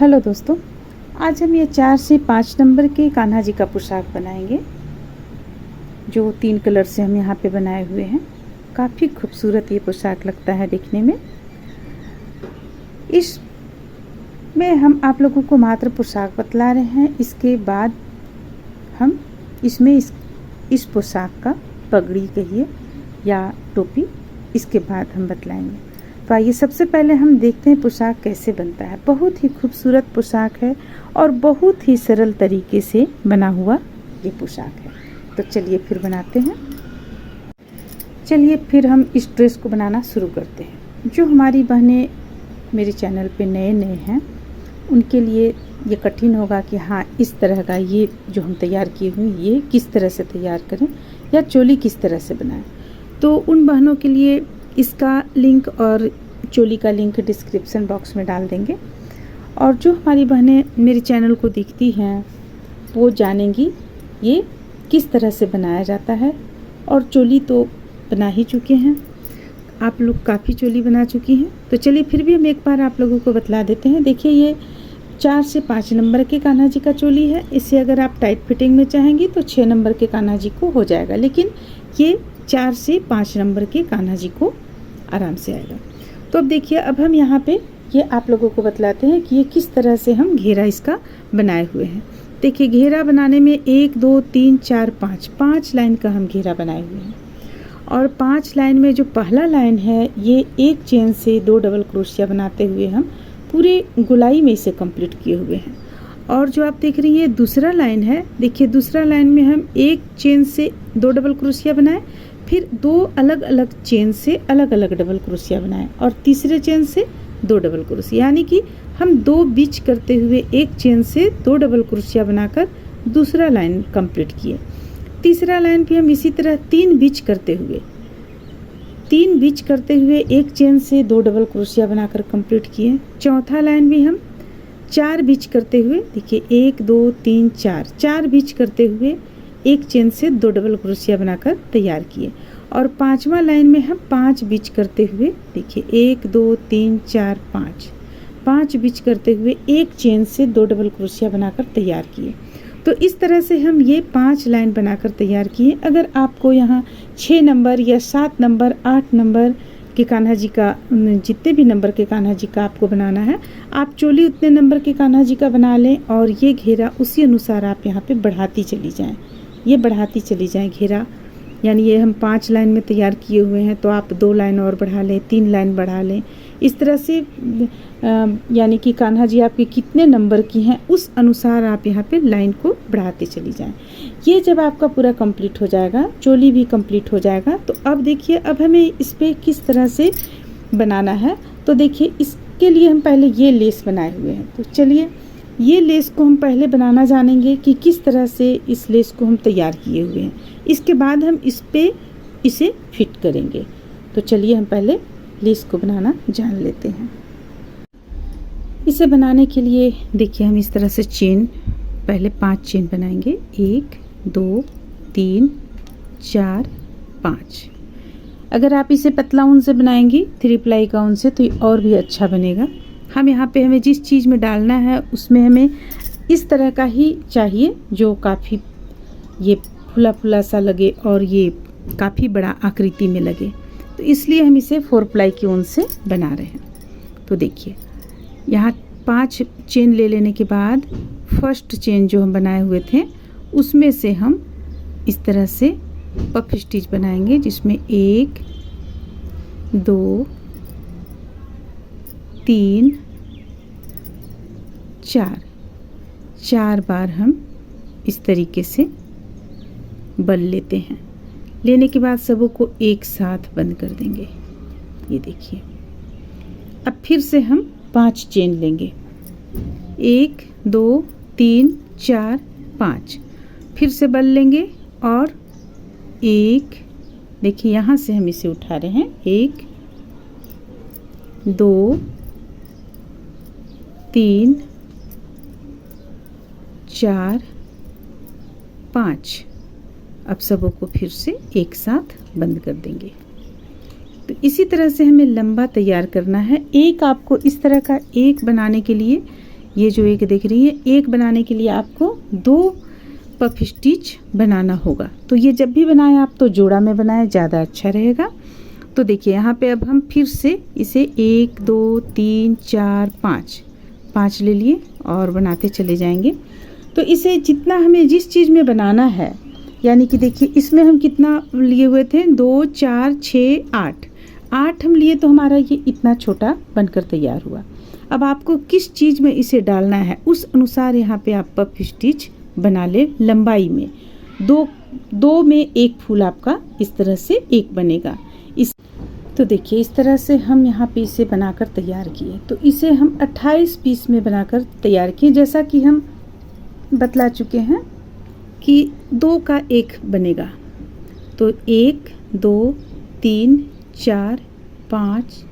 Hello दोस्तों, आज हम ये 4 से 5 नंबर के कान्हा जी का पोशाक बनाएंगे जो 3 कलर से हम यहाँ पे बनाए हुए हैं। काफ़ी खूबसूरत ये पोशाक लगता है देखने में। इसमें हम आप लोगों को मात्र पोशाक बतला रहे हैं। इसके बाद हम इसमें इस पोशाक का पगड़ी कहिए या टोपी इसके बाद हम बतलाएंगे। तो आइए सबसे पहले हम देखते हैं पोशाक कैसे बनता है। बहुत ही खूबसूरत पोशाक है और बहुत ही सरल तरीके से बना हुआ ये पोशाक है। तो चलिए फिर बनाते हैं। चलिए फिर हम इस ड्रेस को बनाना शुरू करते हैं। जो हमारी बहनें मेरे चैनल पे नए हैं उनके लिए ये कठिन होगा कि हाँ, इस तरह का ये जो हम तैयार किए हुए ये किस तरह से तैयार करें या चोली किस तरह से बनाएं। तो उन बहनों के लिए इसका लिंक और चोली का लिंक डिस्क्रिप्शन बॉक्स में डाल देंगे। और जो हमारी बहनें मेरे चैनल को देखती हैं वो जानेंगी ये किस तरह से बनाया जाता है। और चोली तो बना ही चुके हैं, आप लोग काफ़ी चोली बना चुकी हैं। तो चलिए फिर भी हम एक बार आप लोगों को बतला देते हैं। देखिए, ये 4 से 5 नंबर के कान्हा जी का चोली है। इसे अगर आप टाइट फिटिंग में चाहेंगी तो 6 नंबर के कान्हा जी को हो जाएगा, लेकिन ये 4 से 5 नंबर के कान्हा जी को आराम से आएगा। तो अब देखिए, अब हम यहाँ पे ये आप लोगों को बतलाते हैं कि ये किस तरह से हम घेरा इसका बनाए हुए हैं। देखिए, घेरा बनाने में 1 2 3 4 5 लाइन का हम घेरा बनाए हुए हैं। और 5 लाइन में जो पहला लाइन है ये एक चेन से 2 डबल क्रोशिया बनाते हुए हम पूरे गुलाई में इसे कंप्लीट किए हुए हैं। और जो आप देख रही हैं दूसरा लाइन है, देखिए दूसरा लाइन में हम एक चेन से 2 डबल क्रोशिया बनाए, फिर 2 अलग अलग चेन से अलग अलग डबल क्रोशिया बनाए और तीसरे चेन से 2 डबल क्रोशिया, यानी कि हम 2 बीच करते हुए एक चेन से 2 डबल क्रोशिया बनाकर दूसरा लाइन कंप्लीट किए। तीसरा लाइन भी हम इसी तरह 3 बीच करते हुए एक चेन से 2 डबल क्रोशिया बनाकर कंप्लीट किए। चौथा लाइन भी हम 4 बीच करते हुए, देखिए 1 2 3 4 बीच करते हुए एक चेन से 2 डबल क्रोशिया बनाकर तैयार किए। और 5वां लाइन में हम 5 बीच करते हुए, देखिए 1 2 3 4 5 बीच करते हुए एक चेन से 2 डबल क्रोशिया बनाकर तैयार किए। तो इस तरह से हम ये 5 लाइन बनाकर तैयार किए। अगर आपको यहाँ 6 नंबर या 7 नंबर 8 नंबर के कान्हा जी का, जितने भी नंबर के कान्हा जी का आपको बनाना है, आप चोली उतने नंबर के कान्हा जी का बना लें और ये घेरा उसी अनुसार आप यहाँ पे बढ़ाती चली जाएं। ये बढ़ाती चली जाएं घेरा, यानी ये हम 5 लाइन में तैयार किए हुए हैं तो आप 2 लाइन और बढ़ा लें, 3 लाइन बढ़ा लें। इस तरह से यानी कि कान्हा जी आपके कितने नंबर की हैं उस अनुसार आप यहाँ पे लाइन को बढ़ाते चली जाएं। ये जब आपका पूरा कंप्लीट हो जाएगा, चोली भी कंप्लीट हो जाएगा, तो अब देखिए अब हमें इस पर किस तरह से बनाना है। तो देखिए, इसके लिए हम पहले ये लेस बनाए हुए हैं। तो चलिए ये लेस को हम पहले बनाना जानेंगे कि किस तरह से इस लेस को हम तैयार किए हुए हैं। इसके बाद हम इसे फिट करेंगे। तो चलिए हम पहले लेस को बनाना जान लेते हैं। इसे बनाने के लिए देखिए हम इस तरह से चेन, पहले 5 चेन बनाएंगे। 1 2 3 4 5। अगर आप इसे पतला ऊन से बनाएंगी 3 प्लाई का ऊन से तो ये और भी अच्छा बनेगा। हम यहाँ पे हमें जिस चीज़ में डालना है उसमें हमें इस तरह का ही चाहिए जो काफ़ी ये फुला फुला सा लगे और ये काफ़ी बड़ा आकृति में लगे। तो इसलिए हम इसे 4 प्लाई की ऊन से बना रहे हैं। तो देखिए यहाँ 5 चेन ले लेने के बाद फर्स्ट चेन जो हम बनाए हुए थे उसमें से हम इस तरह से पफ स्टिच बनाएंगे, जिसमें 1 2 3 4 बार हम इस तरीके से बल लेते हैं। लेने के बाद सबों को एक साथ बंद कर देंगे। ये देखिए, अब फिर से हम 5 चेन लेंगे। 1 2 3 4 5, फिर से बल लेंगे और 1, देखिए यहाँ से हम इसे उठा रहे हैं। 1 2 3 4 5। अब सबों को फिर से एक साथ बंद कर देंगे। तो इसी तरह से हमें लंबा तैयार करना है। एक आपको इस तरह का एक बनाने के लिए ये जो एक देख रही है, एक बनाने के लिए आपको 2 पफ स्टिच बनाना होगा। तो ये जब भी बनाएं आप तो जोड़ा में बनाएं, ज़्यादा अच्छा रहेगा। तो देखिए यहाँ पे अब हम फिर से इसे 1 2 3 4 5 ले लिए और बनाते चले जाएंगे। तो इसे जितना हमें जिस चीज़ में बनाना है, यानी कि देखिए इसमें हम कितना लिए हुए थे, 2 4 6 8 हम लिए, तो हमारा ये इतना छोटा बनकर तैयार हुआ। अब आपको किस चीज़ में इसे डालना है उस अनुसार यहाँ पे आप पफ स्टिच बना ले। लंबाई में 2 में 1 फूल आपका इस तरह से एक बनेगा। तो देखिए इस तरह से हम यहाँ पे इसे बनाकर तैयार किए। तो इसे हम 28 पीस में बनाकर तैयार किए। जैसा कि हम बतला चुके हैं कि 2 का 1 बनेगा। तो 1 2 3 4 5।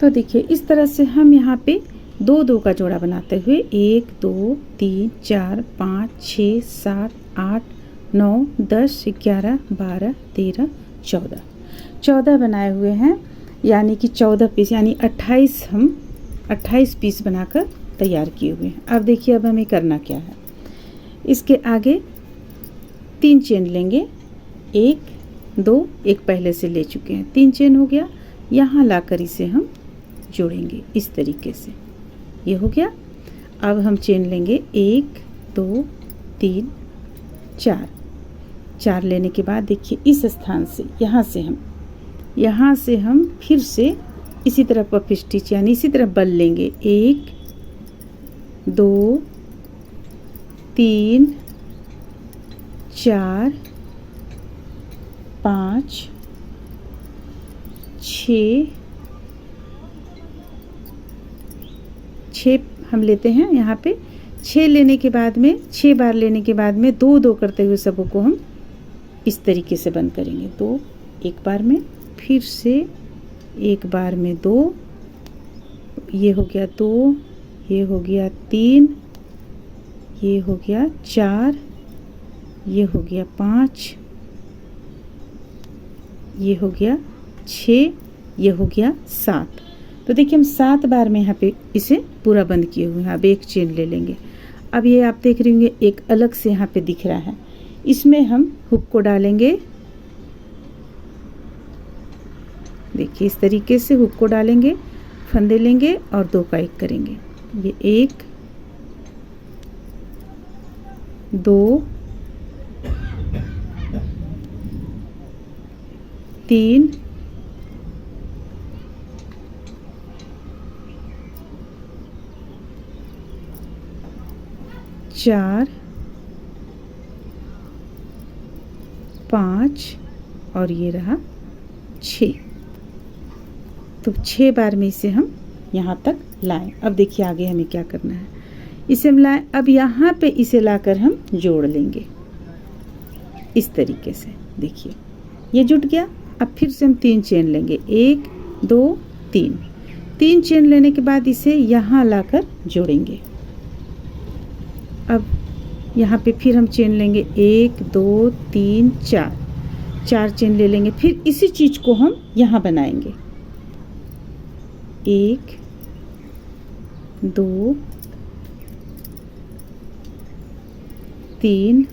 तो देखिए इस तरह से हम यहाँ पे 2 का जोड़ा बनाते हुए 1 2 3 4 5 6 7 8 9 10 11 12 13 14 बनाए हुए हैं, यानी कि 14 पीस, यानी 28 पीस बनाकर तैयार किए हुए हैं। अब देखिए अब हमें करना क्या है। इसके आगे 3 चेन लेंगे, 1 2 1 पहले से ले चुके हैं, 3 चेन हो गया। यहाँ लाकर इसे हम जोड़ेंगे इस तरीके से, ये हो गया। अब हम चेन लेंगे 1 2 3 4 लेने के बाद देखिए इस स्थान से यहाँ से हम फिर से इसी तरह पफ स्टिच यानी इसी तरह बल लेंगे, 1 2 3 4 5 6 हम लेते हैं। यहाँ पे 6 लेने के बाद में 6 बार लेने के बाद में 2 करते हुए सबों को हम इस तरीके से बंद करेंगे। 2 एक बार में, फिर से एक बार में 2, ये हो गया 2, ये हो गया 3, ये हो गया 4, ये हो गया 5, ये हो गया 6, ये हो गया 7। तो देखिए हम 7 बार में यहाँ पे इसे पूरा बंद किए हुए हैं। अब एक चेन ले लेंगे। अब ये आप देख रहे होंगे एक अलग से यहाँ पे दिख रहा है, इसमें हम हुक को डालेंगे। देखिए इस तरीके से हुक को डालेंगे, फंदे लेंगे और 2 का 1 करेंगे। ये 1 2 3 4 5 और ये रहा 6। तो 6 बार में इसे हम यहाँ तक लाएं। अब देखिए आगे हमें क्या करना है। इसे हम लाएं, अब यहाँ पे इसे लाकर हम जोड़ लेंगे इस तरीके से। देखिए ये जुट गया। अब फिर से हम 3 चेन लेंगे, 1 2 3 चेन लेने के बाद इसे यहाँ लाकर जोड़ेंगे। अब यहाँ पे फिर हम चेन लेंगे, 1 2 3 4 चेन ले लेंगे। फिर इसी चीज़ को हम यहाँ बनाएंगे, 1 2 3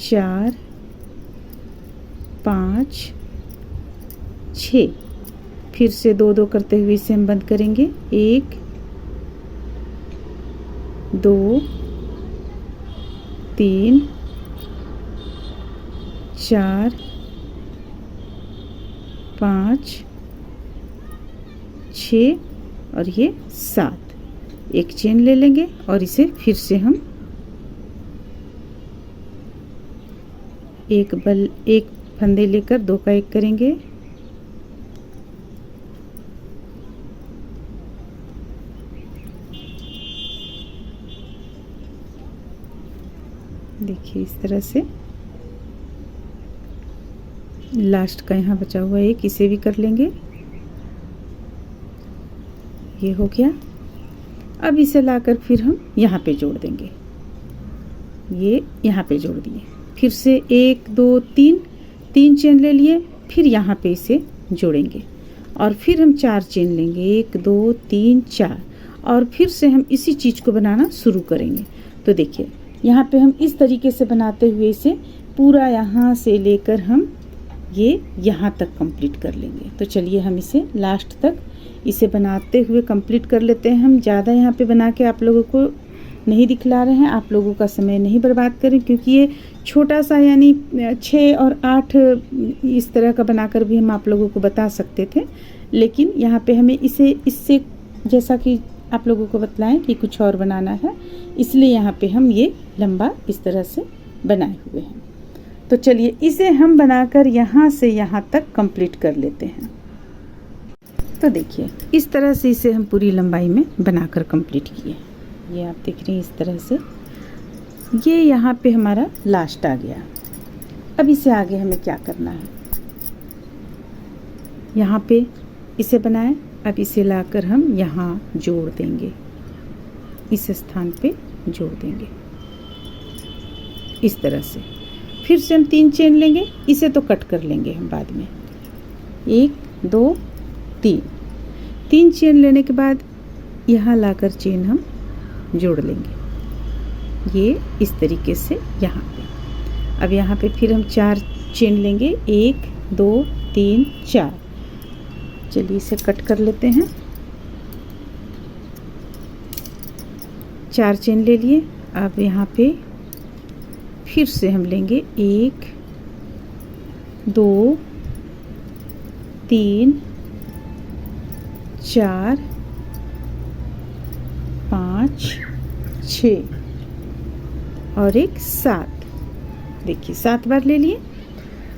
4 5 6। फिर से 2 करते हुए इसे हम बंद करेंगे, 1 2 3 4 5 6 और ये 7। एक चेन ले लेंगे और इसे फिर से हम एक फंदे लेकर 2 का 1 करेंगे। देखिए इस तरह से लास्ट का यहाँ बचा हुआ एक, इसे भी कर लेंगे। ये हो गया। अब इसे लाकर फिर हम यहाँ पे जोड़ देंगे, ये यहाँ पे जोड़ दिए। फिर से 1 2 3 चेन ले लिए, फिर यहाँ पे इसे जोड़ेंगे और फिर हम 4 चेन लेंगे, 1 2 3 4 और फिर से हम इसी चीज़ को बनाना शुरू करेंगे। तो देखिए यहाँ पे हम इस तरीके से बनाते हुए इसे पूरा यहाँ से लेकर हम ये यहाँ तक कंप्लीट कर लेंगे। तो चलिए हम इसे लास्ट तक इसे बनाते हुए कंप्लीट कर लेते हैं। हम ज़्यादा यहाँ पे बना के आप लोगों को नहीं दिखला रहे हैं, आप लोगों का समय नहीं बर्बाद करें, क्योंकि ये छोटा सा यानी 6 और 8 इस तरह का बनाकर भी हम आप लोगों को बता सकते थे, लेकिन यहाँ पे हमें इसे इससे जैसा कि आप लोगों को बतलाएं कि कुछ और बनाना है, इसलिए यहाँ पे हम ये लंबा इस तरह से बनाए हुए हैं। तो चलिए इसे हम बनाकर यहाँ से यहाँ तक कंप्लीट कर लेते हैं। तो देखिए इस तरह से इसे हम पूरी लंबाई में बनाकर कंप्लीट किए। ये आप देख रहे हैं इस तरह से, ये यहाँ पे हमारा लास्ट आ गया। अब इसे आगे हमें क्या करना है, यहाँ पे इसे बनाएं, अब इसे लाकर हम यहाँ जोड़ देंगे, इस स्थान पे जोड़ देंगे इस तरह से। फिर से हम 3 चेन लेंगे, इसे तो कट कर लेंगे हम बाद में। 1 2 3 चेन लेने के बाद यहाँ लाकर चेन हम जोड़ लेंगे, ये इस तरीके से यहाँ पे। अब यहाँ पे फिर हम 4 चेन लेंगे, 1 2 3 4। चलिए इसे कट कर लेते हैं। 4 चेन ले लिए। अब यहाँ पे फिर से हम लेंगे 1 2 3 4 5 6 और एक 7। देखिए 7 बार ले लिए।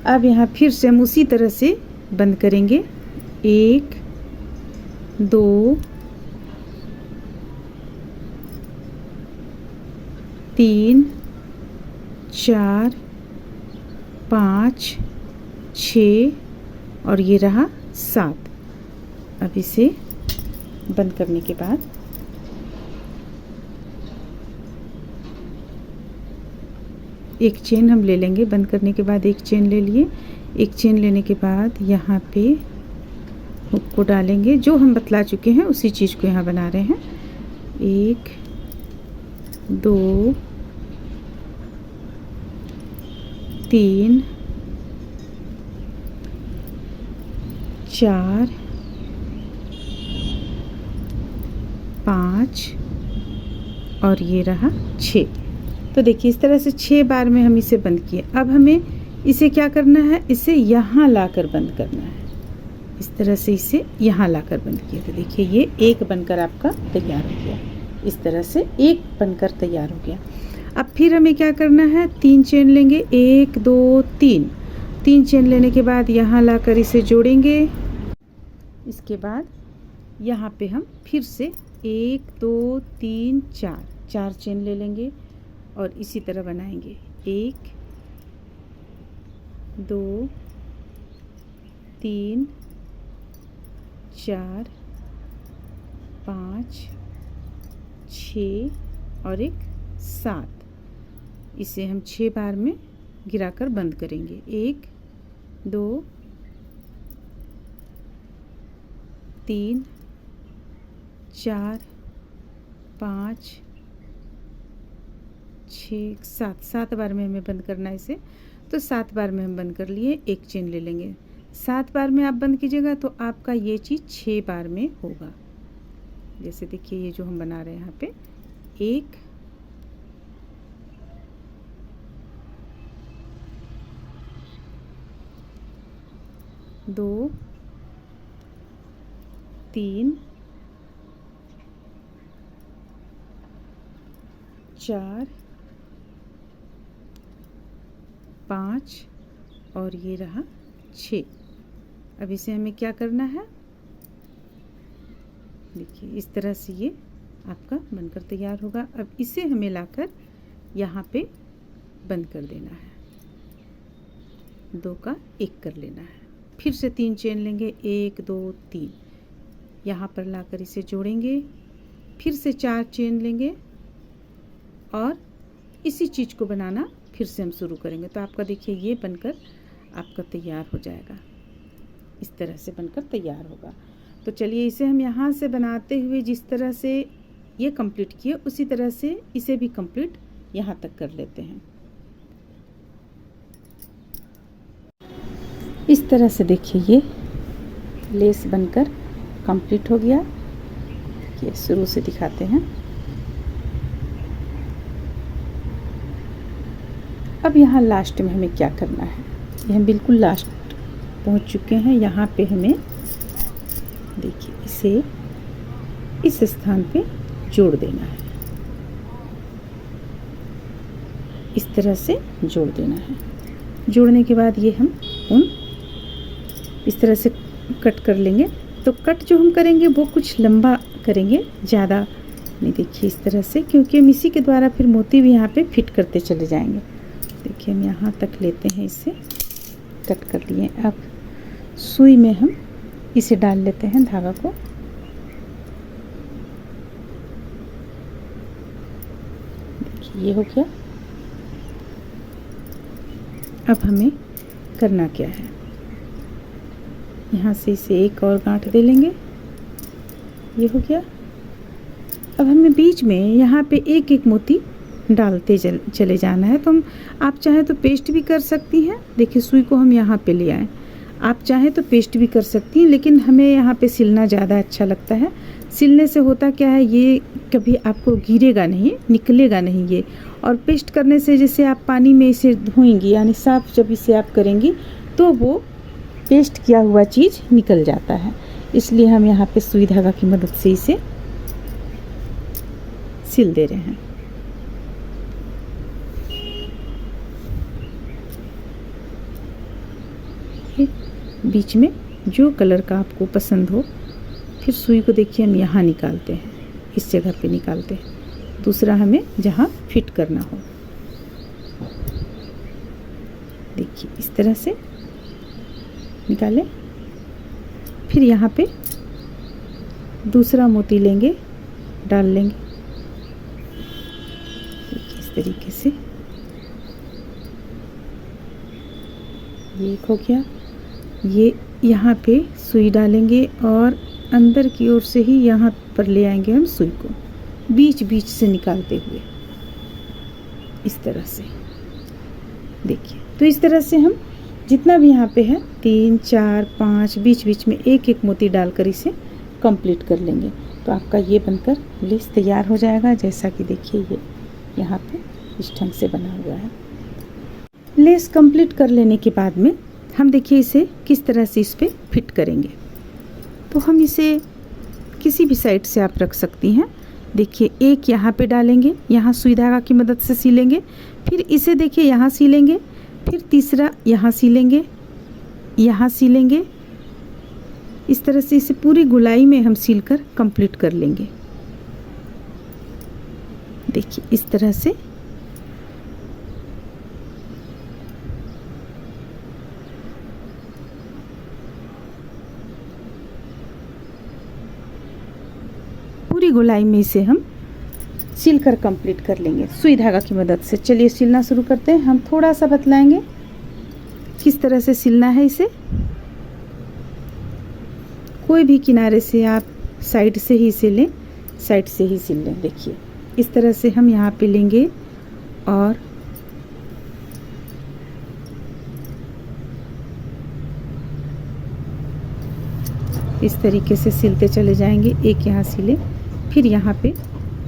अब यहाँ फिर से हम उसी तरह से बंद करेंगे, 1 2 3 4 5 6 और ये रहा 7। अब इसे बंद करने के बाद एक चेन हम ले लेंगे। बंद करने के बाद एक चेन ले लिए। एक चेन लेने के बाद यहाँ पे हुक को डालेंगे, जो हम बतला चुके हैं उसी चीज़ को यहाँ बना रहे हैं। 1 2 3 4 5 और ये रहा 6। तो देखिए इस तरह से 6 बार में हम इसे बंद किए। अब हमें इसे क्या करना है, इसे यहाँ लाकर बंद करना है। इस तरह से इसे यहाँ लाकर बंद किया। तो देखिए ये एक बनकर आपका तैयार हो गया। इस तरह से एक बनकर तैयार हो गया। अब फिर हमें क्या करना है, 3 चेन लेंगे, 1 2 3 चेन लेने के बाद यहाँ लाकर इसे जोड़ेंगे। इसके बाद यहाँ पे हम फिर से 1 2 3 4 चेन ले लेंगे और इसी तरह बनाएंगे। 1 2 3 4 5 6 और एक 7। इसे हम 6 बार में गिराकर बंद करेंगे। 1 2 3 4 5 6 7 बार में हमें बंद करना है इसे। तो 7 बार में हम बंद कर लिए। एक चेन ले लेंगे। 7 बार में आप बंद कीजिएगा तो आपका ये चीज़ 6 बार में होगा। जैसे देखिए ये जो हम बना रहे हैं यहाँ पे 1 2 3 4 5 और ये रहा 6। अब इसे हमें क्या करना है, देखिए इस तरह से ये आपका बनकर तैयार होगा। अब इसे हमें लाकर यहाँ पे बंद कर देना है, 2 का 1 कर लेना है। फिर से 3 चेन लेंगे, 1 2 3 यहाँ पर लाकर इसे जोड़ेंगे। फिर से 4 चेन लेंगे और इसी चीज़ को बनाना फिर से हम शुरू करेंगे। तो आपका देखिए ये बनकर आपका तैयार हो जाएगा। इस तरह से बनकर तैयार होगा। तो चलिए इसे हम यहाँ से बनाते हुए जिस तरह से ये कंप्लीट किए उसी तरह से इसे भी कंप्लीट यहाँ तक कर लेते हैं। इस तरह से देखिए ये लेस बनकर कंप्लीट हो गया। ये शुरू से दिखाते हैं। अब यहाँ लास्ट में हमें क्या करना है, ये हम बिल्कुल लास्ट पहुँच चुके हैं। यहाँ पे हमें देखिए इसे इस स्थान पे जोड़ देना है, इस तरह से जोड़ देना है। जोड़ने के बाद ये हम ऊन इस तरह से कट कर लेंगे। तो कट जो हम करेंगे वो कुछ लंबा करेंगे, ज़्यादा नहीं। देखिए इस तरह से, क्योंकि हम इसी के द्वारा फिर मोती भी यहाँ पे फिट करते चले जाएंगे। देखिए हम यहाँ तक लेते हैं, इसे कट कर लिए। अब सुई में हम इसे डाल लेते हैं धागा को। देखिए ये हो गया। अब हमें करना क्या है, यहाँ से इसे एक और गांठ दे लेंगे। ये हो गया। अब हमें बीच में यहाँ पे एक एक मोती डालते चले जाना है। तो हम, आप चाहें तो पेस्ट भी कर सकती हैं। देखिए सुई को हम यहाँ पे ले आए, आप चाहें तो पेस्ट भी कर सकती हैं, लेकिन हमें यहाँ पे सिलना ज़्यादा अच्छा लगता है। सिलने से होता क्या है, ये कभी आपको गिरेगा नहीं, निकलेगा नहीं ये। और पेस्ट करने से जैसे आप पानी में इसे धोएंगी, यानी साफ जब इसे आप करेंगी तो वो पेस्ट किया हुआ चीज़ निकल जाता है। इसलिए हम यहाँ पे सुई धागा की मदद से इसे सिल दे रहे हैं। बीच में जो कलर का आपको पसंद हो, फिर सुई को देखिए हम यहाँ निकालते हैं, इस जगह पे निकालते हैं। दूसरा हमें जहाँ फिट करना हो, देखिए इस तरह से निकालें। फिर यहाँ पे दूसरा मोती लेंगे, डाल लेंगे इस तरीके से। ये एक हो गया। ये यहाँ पे सुई डालेंगे और अंदर की ओर से ही यहाँ पर ले आएंगे हम सुई को, बीच बीच से निकालते हुए इस तरह से। देखिए तो इस तरह से हम जितना भी यहाँ पे है 3 4 5 बीच बीच में एक एक मोती डालकर इसे कंप्लीट कर लेंगे। तो आपका ये बनकर लेस तैयार हो जाएगा। जैसा कि देखिए ये यहाँ पे इस ढंग से बना हुआ है। लेस कंप्लीट कर लेने के बाद में हम देखिए इसे किस तरह से इस पे फिट करेंगे। तो हम इसे किसी भी साइड से आप रख सकती हैं। देखिए एक यहाँ पे डालेंगे, यहाँ सुई धागा की मदद से सिलेंगे। फिर इसे देखिए यहाँ सिलेंगे, फिर तीसरा यहाँ सिलेंगे, यहाँ सिलेंगे। इस तरह से इसे पूरी गोलाई में हम सिलकर कंप्लीट कर लेंगे। देखिए इस तरह से पूरी गोलाई में इसे हम सिलकर कंप्लीट कर लेंगे सुई धागा की मदद से। चलिए सिलना शुरू करते हैं। हम थोड़ा सा बतलाएंगे किस तरह से सिलना है इसे। कोई भी किनारे से आप साइड से ही सिलें, साइड से ही सिल लें। देखिए इस तरह से हम यहाँ पे लेंगे और इस तरीके से सिलते चले जाएंगे। एक यहाँ सिले, फिर यहाँ पे,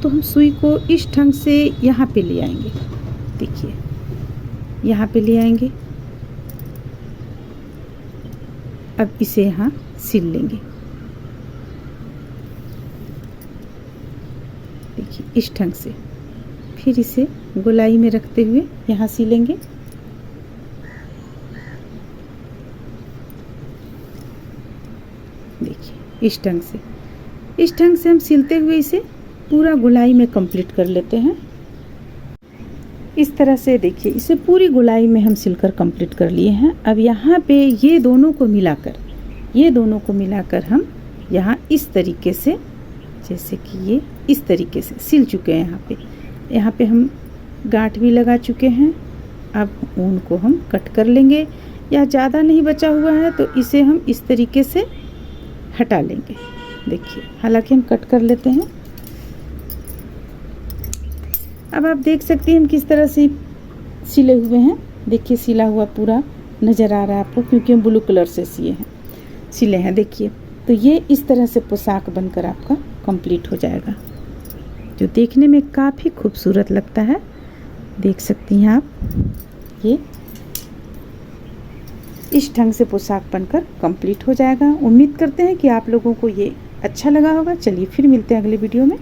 तो हम सुई को इस ढंग से यहाँ पे ले आएंगे। देखिए यहाँ पे ले आएंगे। अब इसे यहाँ सिल लेंगे। देखिए इस ढंग से, फिर इसे गोलाई में रखते हुए यहाँ सिलेंगे। देखिए इस ढंग से, इस ढंग से हम सिलते हुए इसे पूरा गोलाई में कंप्लीट कर लेते हैं। इस तरह से देखिए इसे पूरी गोलाई में हम सिलकर कंप्लीट कर लिए हैं। अब यहाँ पे ये दोनों को मिलाकर हम यहाँ इस तरीके से, जैसे कि ये इस तरीके से सिल चुके हैं। यहाँ पे हम गांठ भी लगा चुके हैं। अब ऊन को हम कट कर लेंगे। या ज़्यादा नहीं बचा हुआ है तो इसे हम इस तरीके से हटा लेंगे। देखिए, हालांकि हम कट कर लेते हैं। अब आप देख सकते हैं हम किस तरह से सिले हुए हैं। देखिए, सिला हुआ पूरा नज़र आ रहा है आपको, क्योंकि हम ब्लू कलर से सिले हैं। देखिए, तो ये इस तरह से पोशाक बनकर आपका कंप्लीट हो जाएगा, जो देखने में काफ़ी खूबसूरत लगता है। देख सकती हैं आप, ये इस ढंग से पोशाक बनकर कंप्लीट हो जाएगा। उम्मीद करते हैं कि आप लोगों को ये अच्छा लगा होगा। चलिए फिर मिलते हैं अगले वीडियो में।